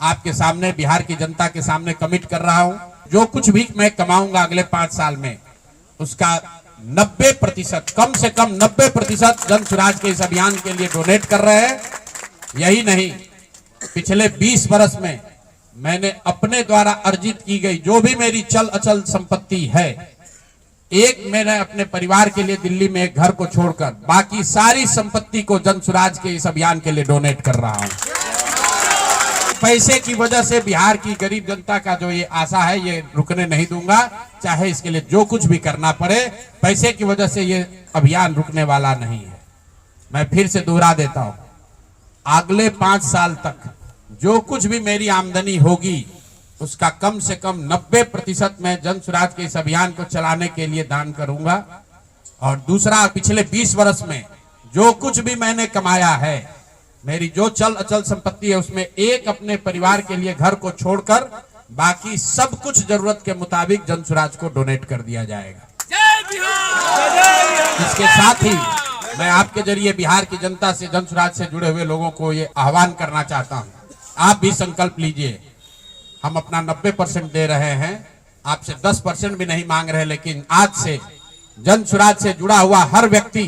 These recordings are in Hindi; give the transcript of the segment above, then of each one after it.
आपके सामने, बिहार की जनता के सामने कमिट कर रहा हूं। जो कुछ भी मैं कमाऊंगा अगले 5 साल में, उसका 90%, कम से कम 90% जन स्वराज के इस अभियान के लिए डोनेट कर रहे हैं। यही नहीं, पिछले 20 वर्ष में मैंने अपने द्वारा अर्जित की गई जो भी मेरी चल अचल संपत्ति है, मैंने अपने परिवार के लिए दिल्ली में एक घर को छोड़कर बाकी सारी संपत्ति को जन स्वराज के इस अभियान के लिए डोनेट कर रहा हूं। पैसे की वजह से बिहार की गरीब जनता का जो ये आशा है, ये रुकने नहीं दूंगा, चाहे इसके लिए जो कुछ भी करना पड़े। पैसे की वजह से ये अभियान रुकने वाला नहीं है। मैं फिर से दोहरा देता हूं, अगले 5 साल तक जो कुछ भी मेरी आमदनी होगी, उसका कम से कम 90% मैं जन स्वराज के इस अभियान को चलाने के लिए दान करूंगा। और दूसरा, पिछले 20 वर्ष में जो कुछ भी मैंने कमाया है, मेरी जो चल अचल संपत्ति है, उसमें अपने परिवार के लिए घर को छोड़कर बाकी सब कुछ जरूरत के मुताबिक जन स्वराज को डोनेट कर दिया जाएगा। इसके साथ ही मैं आपके जरिए बिहार की जनता से, जन स्वराज से जुड़े हुए लोगों को ये आह्वान करना चाहता हूं, आप भी संकल्प लीजिए। हम अपना 90% दे रहे हैं, आपसे 10% भी नहीं मांग रहे, लेकिन आज से जन स्वराज से जुड़ा हुआ हर व्यक्ति,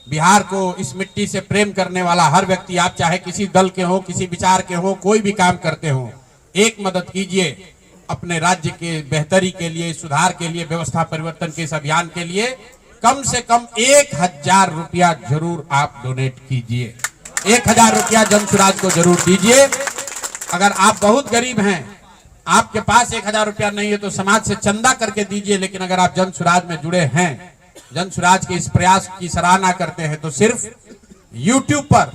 बिहार को इस मिट्टी से प्रेम करने वाला हर व्यक्ति, आप चाहे किसी दल के हो, किसी विचार के हो, कोई भी काम करते हो, एक मदद कीजिए अपने राज्य के बेहतरी के लिए, सुधार के लिए, व्यवस्था परिवर्तन के इस अभियान के लिए। कम से कम 1000 रुपया जरूर आप डोनेट कीजिए। 1000 रुपया जन स्वराज को जरूर दीजिए। अगर आप बहुत गरीब हैं, आपके पास 1000 रुपया नहीं है, तो समाज से चंदा करके दीजिए। लेकिन अगर आप जन स्वराज में जुड़े हैं, जन स्वराज के इस प्रयास की सराहना करते हैं, तो सिर्फ YouTube पर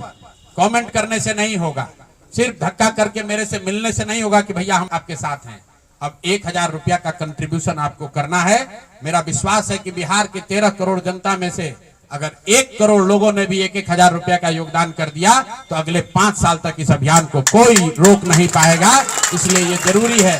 कमेंट करने से नहीं होगा, सिर्फ धक्का करके मेरे से मिलने से नहीं होगा कि भैया हम आपके साथ हैं। अब 1000 रुपया का कंट्रीब्यूशन आपको करना है। मेरा विश्वास है कि बिहार के 13 करोड़ जनता में से अगर 1 करोड़ लोगों ने भी 1000 रुपया का योगदान कर दिया, तो अगले 5 साल तक इस अभियान को कोई रोक नहीं पाएगा। इसलिए ये जरूरी है।